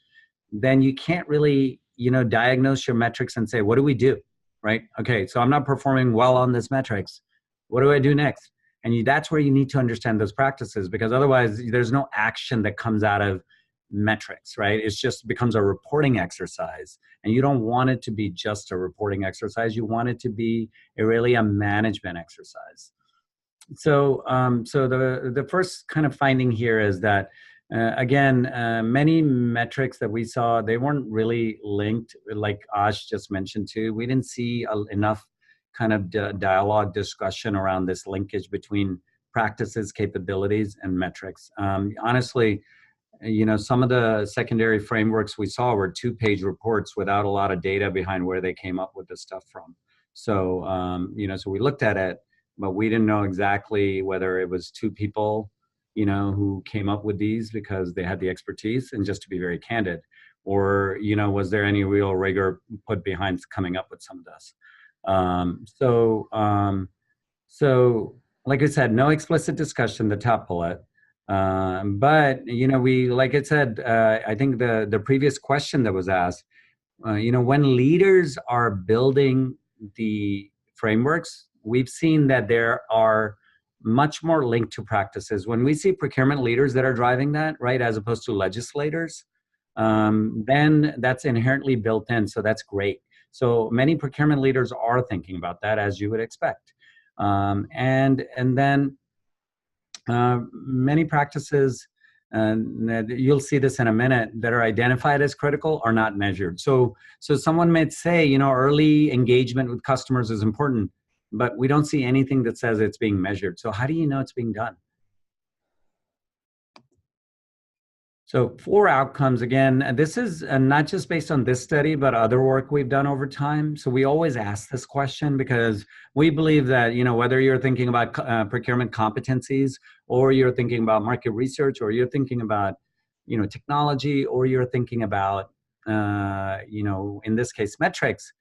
then you can't really, you know, diagnose your metrics and say, what do we do, right? Okay, so I'm not performing well on this metrics. What do I do next? And that's where you need to understand those practices, because otherwise there's no action that comes out of metrics, right? It just becomes a reporting exercise, and you don't want it to be just a reporting exercise. You want it to be really a management exercise. So the first kind of finding here is that, again, many metrics that we saw, they weren't really linked, like Ash just mentioned too. We didn't see enough kind of dialogue discussion around this linkage between practices, capabilities, and metrics. Honestly, you know, some of the secondary frameworks we saw were 2-page reports without a lot of data behind where they came up with this stuff from. So, you know, so we looked at it, but we didn't know exactly whether it was 2 people, you know, who came up with these because they had the expertise, and just to be very candid, or, you know, was there any real rigor put behind coming up with some of this? So like I said, no explicit discussion, the top bullet. But, you know, like I said, I think the previous question that was asked, you know, when leaders are building the frameworks, we've seen that there are much more linked to practices. When we see procurement leaders that are driving that, right, as opposed to legislators, then that's inherently built in, so that's great. So many procurement leaders are thinking about that, as you would expect. And then many practices, you'll see this in a minute, that are identified as critical are not measured. So someone might say, you know, early engagement with customers is important, but we don't see anything that says it's being measured. So how do you know it's being done? So 4 outcomes, again, this is not just based on this study, but other work we've done over time. So we always ask this question because we believe that, you know, whether you're thinking about procurement competencies, or you're thinking about market research, or you're thinking about, you know, technology, or you're thinking about, you know, in this case, metrics,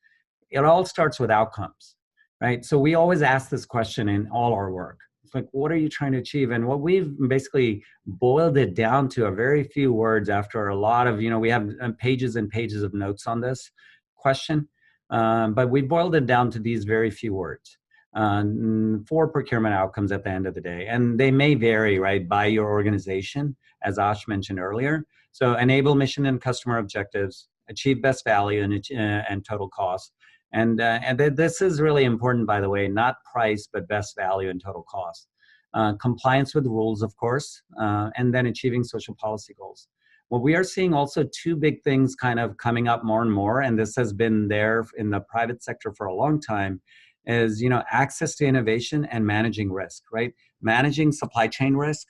it all starts with outcomes, right? So we always ask this question in all our work. It's like, what are you trying to achieve? And what we've basically boiled it down to a very few words after a lot of, you know, we have pages and pages of notes on this question, but we boiled it down to these very few words. 4 procurement outcomes at the end of the day. And they may vary, right, by your organization, as Ash mentioned earlier. So enable mission and customer objectives, achieve best value and total cost. And this is really important, by the way, not price, but best value and total cost. Compliance with rules, of course, and then achieving social policy goals. What we are seeing also 2 big things kind of coming up more and more, and this has been there in the private sector for a long time, is, you know, access to innovation and managing risk, right? Managing supply chain risk,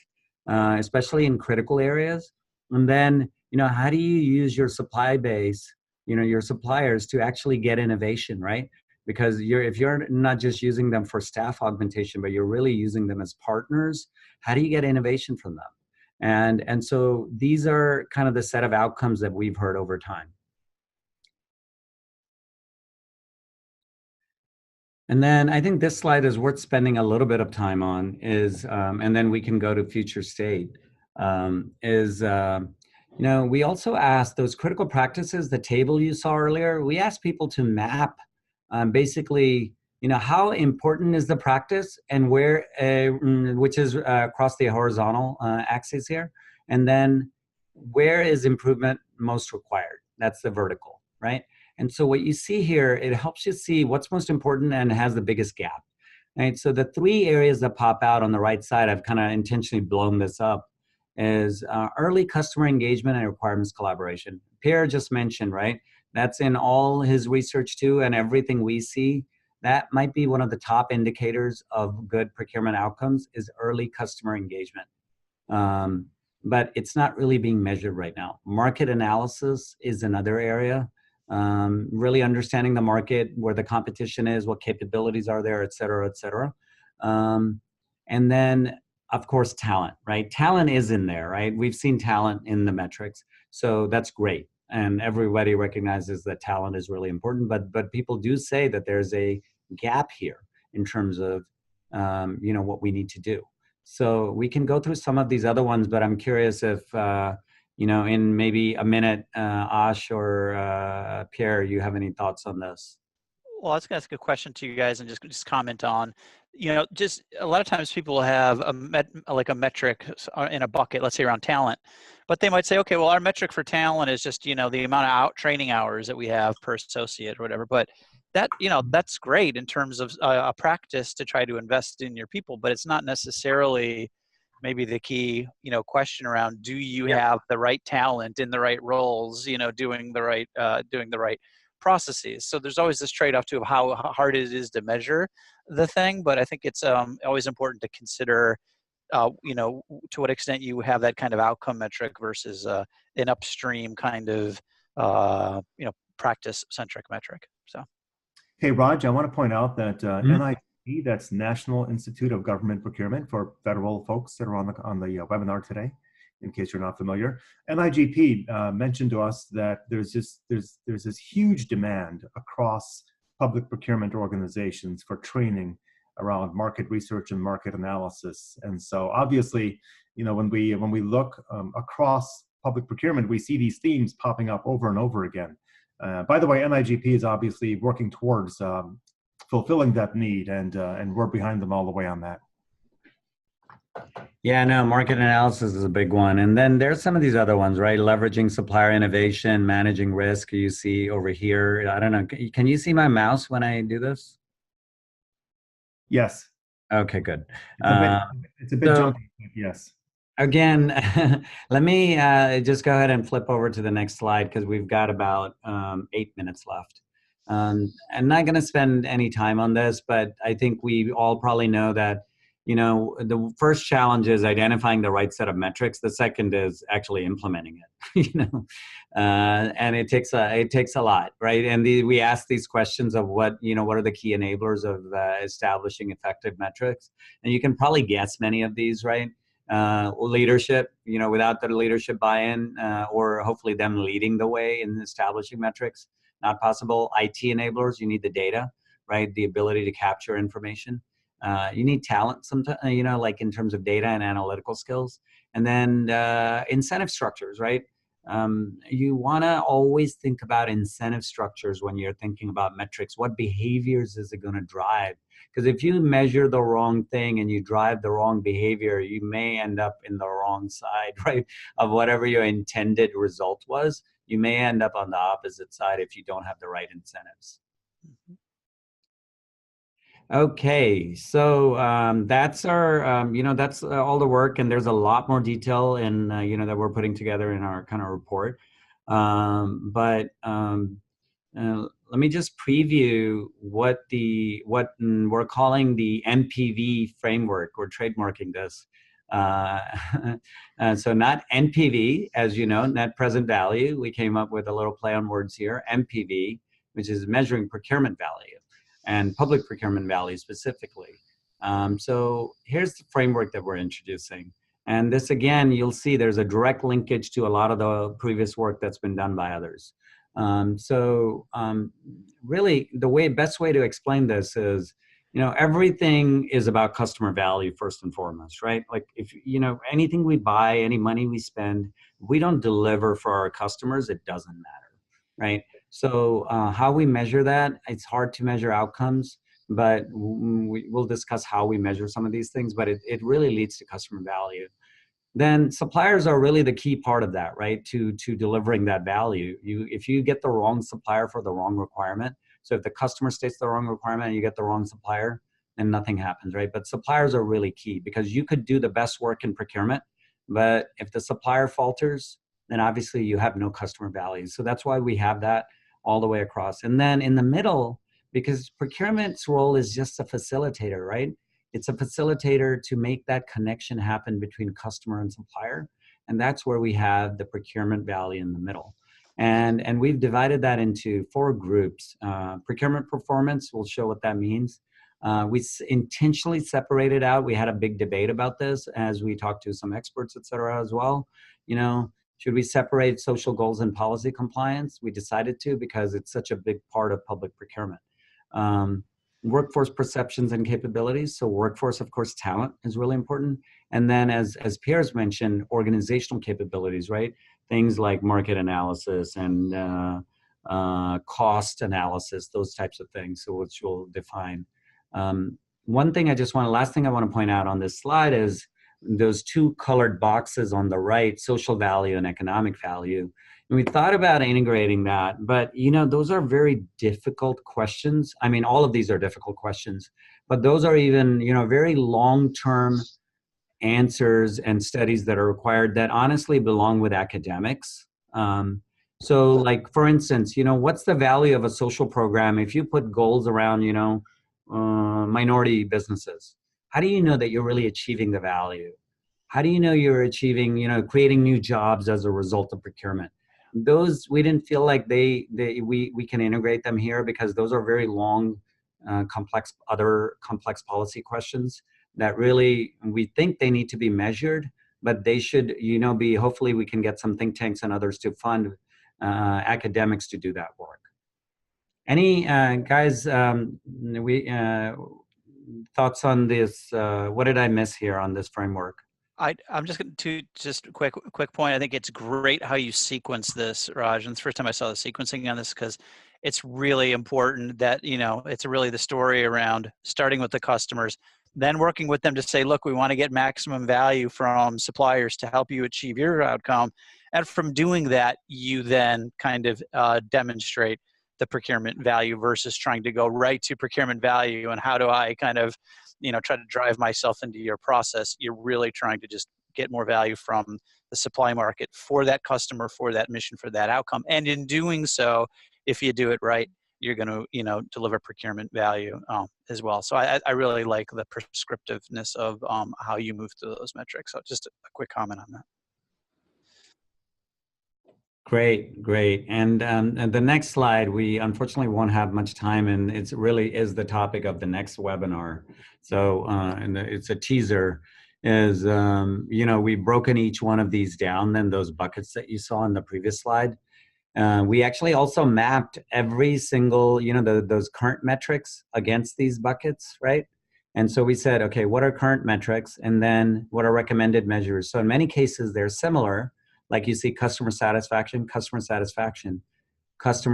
especially in critical areas. And then, you know, how do you use your supply base, you know, your suppliers, to actually get innovation, right? Because if you're not just using them for staff augmentation, but you're really using them as partners, how do you get innovation from them? And so these are kind of the set of outcomes that we've heard over time. And then I think this slide is worth spending a little bit of time on, is, and then we can go to future state, you know, we also asked those critical practices, the table you saw earlier, we asked people to map basically, you know, how important is the practice, and where, which is across the horizontal axis here, and then where is improvement most required? That's the vertical, right? And so what you see here, it helps you see what's most important and has the biggest gap, right? So the 3 areas that pop out on the right side, I've kind of intentionally blown this up, is early customer engagement and requirements collaboration. Pierre just mentioned, right? That's in all his research too, and everything we see, that might be one of the top indicators of good procurement outcomes is early customer engagement. But it's not really being measured right now. Market analysis is another area. Really understanding the market, where the competition is, what capabilities are there, et cetera, et cetera. And then, of course, talent, right? Talent is in there, right? We've seen talent in the metrics, so that's great. And everybody recognizes that talent is really important, but people do say that there's a gap here in terms of, you know, what we need to do. So we can go through some of these other ones, but I'm curious if, you know, in maybe a minute, Ash or Pierre, you have any thoughts on this? Well, I was going to ask a question to you guys and just comment on, you know, just a lot of times people have a metric in a bucket, let's say around talent, but they might say, okay, well, our metric for talent is just, you know, the amount of training hours that we have per associate or whatever. But that, you know, that's great in terms of a practice to try to invest in your people, but it's not necessarily maybe the key, you know, question around, do you have the right talent in the right roles, you know, doing the right processes. So there's always this trade-off too of how hard it is to measure the thing, but I think it's always important to consider, you know, to what extent you have that kind of outcome metric versus an upstream kind of, you know, practice-centric metric. So, hey, Raj, I want to point out that NIGP, that's National Institute of Government Procurement, for federal folks that are on the webinar today, in case you're not familiar. NIGP mentioned to us that there's this huge demand across public procurement organizations for training around market research and market analysis. And so obviously, you know, when we look across public procurement, we see these themes popping up over and over again. By the way, NIGP is obviously working towards fulfilling that need, and we're behind them all the way on that. Yeah, no, market analysis is a big one. And then there's some of these other ones, right? Leveraging supplier innovation, managing risk. You see over here, I don't know, can you see my mouse when I do this? Yes. Okay, good. It's a bit jumpy, yes. Again, let me just go ahead and flip over to the next slide, because we've got about 8 minutes left. I'm not going to spend any time on this, but I think we all probably know that, you know, the first challenge is identifying the right set of metrics. The second is actually implementing it, you know, and it takes a lot, right? And we ask these questions of what are the key enablers of establishing effective metrics, and you can probably guess many of these, right? Leadership, you know, without the leadership buy-in, or hopefully them leading the way in establishing metrics, not possible. IT enablers, you need the data, right? The ability to capture information. You need talent sometimes, you know, like in terms of data and analytical skills. And then incentive structures, right? You want to always think about incentive structures when you're thinking about metrics. What behaviors is it going to drive? Because if you measure the wrong thing and you drive the wrong behavior, you may end up in the wrong side, right, of whatever your intended result was. You may end up on the opposite side if you don't have the right incentives. Okay, so that's our, you know, that's all the work, and there's a lot more detail in, you know, that we're putting together in our kind of report. Let me just preview what we're calling the MPV framework. We're trademarking this. So not NPV, as you know, net present value. We came up with a little play on words here. MPV, which is measuring procurement value, and public procurement value specifically. So here's the framework that we're introducing. And this, again, you'll see there's a direct linkage to a lot of the previous work that's been done by others. Really, the best way to explain this is, you know, everything is about customer value first and foremost, right? Like, if, you know, anything we buy, any money we spend, if we don't deliver for our customers, it doesn't matter, right? So how we measure that, it's hard to measure outcomes, but we'll discuss how we measure some of these things, but it really leads to customer value. Then suppliers are really the key part of that, right? To delivering that value. If you get the wrong supplier for the wrong requirement, so if the customer states the wrong requirement and you get the wrong supplier, then nothing happens, right? But suppliers are really key, because you could do the best work in procurement, but if the supplier falters, then obviously you have no customer value. So that's why we have that all the way across. And then in the middle, because procurement's role is just a facilitator, right? It's a facilitator to make that connection happen between customer and supplier. And that's where we have the procurement value in the middle. And we've divided that into 4 groups. Procurement performance, we'll show what that means. We intentionally separated out. We had a big debate about this as we talked to some experts, et cetera, as well. You know, should we separate social goals and policy compliance? We decided to because it's such a big part of public procurement. Workforce perceptions and capabilities. So workforce, of course, talent is really important. And then as Pierre's mentioned, organizational capabilities, right? Things like market analysis and cost analysis, those types of things, so which we'll define. Last thing I want to point out on this slide is those 2 colored boxes on the right, social value and economic value. And we thought about integrating that, but you know, those are very difficult questions. I mean, all of these are difficult questions, but those are even, you know, very long-term answers and studies that are required that honestly belong with academics. So like, for instance, you know, what's the value of a social program if you put goals around, you know, minority businesses? How do you know that you're really achieving the value? How do you know you're achieving, you know, creating new jobs as a result of procurement? Those, we didn't feel like we can integrate them here because those are very long, complex policy questions that really, we think they need to be measured, but they should, you know, be, hopefully we can get some think tanks and others to fund academics to do that work. Any guys, thoughts on this? What did I miss here on this framework? I'm just going to just a quick point. I think it's great how you sequence this, Raj. And it's the first time I saw the sequencing on this because it's really important that, you know, it's really the story around starting with the customers, then working with them to say, look, we want to get maximum value from suppliers to help you achieve your outcome. And from doing that, you then kind of demonstrate the procurement value versus trying to go right to procurement value and how do I kind of, you know, try to drive myself into your process. You're really trying to just get more value from the supply market for that customer, for that mission, for that outcome. And in doing so, if you do it right, you're going to, you know, deliver procurement value as well. So I really like the prescriptiveness of how you move through those metrics. So just a quick comment on that. Great. And the next slide, we unfortunately won't have much time, and it really is the topic of the next webinar. So, and it's a teaser, is, you know, we've broken each one of these down, then those buckets that you saw in the previous slide. We actually also mapped every single, you know, those current metrics against these buckets, right? And so we said, okay, what are current metrics? And then what are recommended measures? So in many cases, they're similar. Like you see customer satisfaction, customer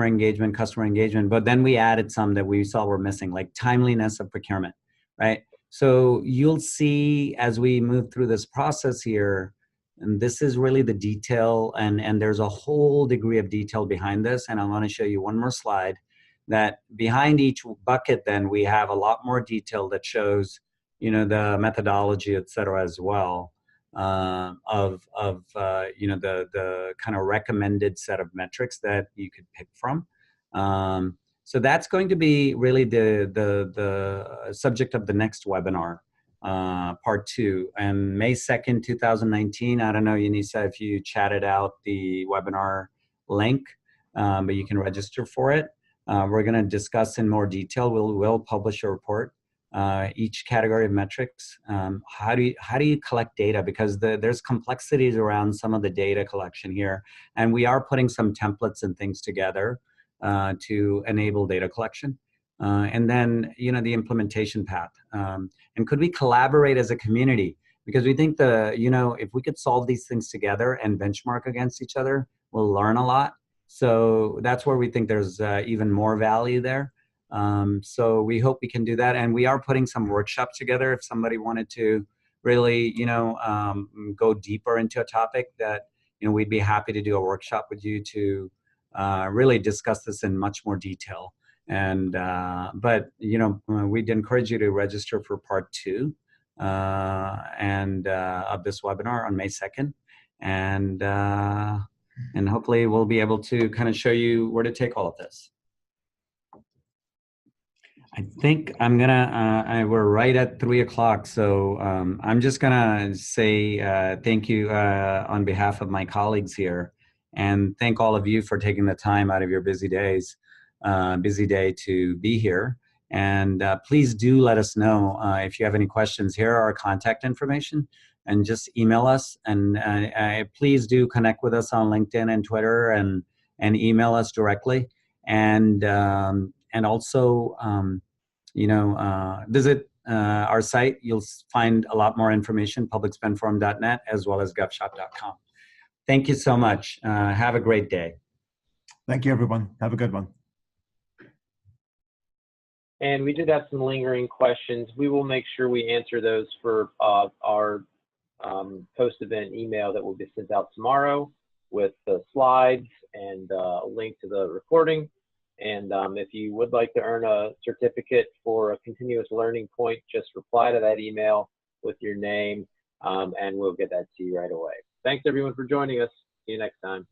engagement. But then we added some that we saw were missing, like timeliness of procurement, right? So you'll see as we move through this process here, and this is really the detail, and there's a whole degree of detail behind this. And I want to show you one more slide that behind each bucket, then we have a lot more detail that shows, you know, the methodology, et cetera, as well. You know, the kind of recommended set of metrics that you could pick from. So that's going to be really the subject of the next webinar, part 2. And May 2nd, 2019, I don't know, Yanisa, if you chatted out the webinar link, but you can register for it. We're going to discuss in more detail. We'll publish a report. Each category of metrics. How do you collect data? Because there's complexities around some of the data collection here, and we are putting some templates and things together to enable data collection. And then, you know, the implementation path. And could we collaborate as a community? Because we think you know, if we could solve these things together and benchmark against each other, we'll learn a lot. So that's where we think there's even more value there. So we hope we can do that, and we are putting some workshops together if somebody wanted to really, you know, go deeper into a topic, that, you know, we'd be happy to do a workshop with you to really discuss this in much more detail. And but, you know, we'd encourage you to register for part 2 of this webinar on May 2nd, and hopefully we'll be able to kind of show you where to take all of this. I think I'm gonna, we're right at 3 o'clock, so I'm just gonna say thank you on behalf of my colleagues here, and thank all of you for taking the time out of your busy day to be here. And please do let us know if you have any questions. Here are our contact information, and just email us. And please do connect with us on LinkedIn and Twitter, and email us directly. And also, visit our site. You'll find a lot more information, publicspendforum.net, as well as govshop.com. Thank you so much. Have a great day. Thank you, everyone. Have a good one. And we did have some lingering questions. We will make sure we answer those for our post-event email that will be sent out tomorrow with the slides and a link to the recording. And if you would like to earn a certificate for a continuous learning point, just reply to that email with your name, and we'll get that to you right away. Thanks, everyone, for joining us. See you next time.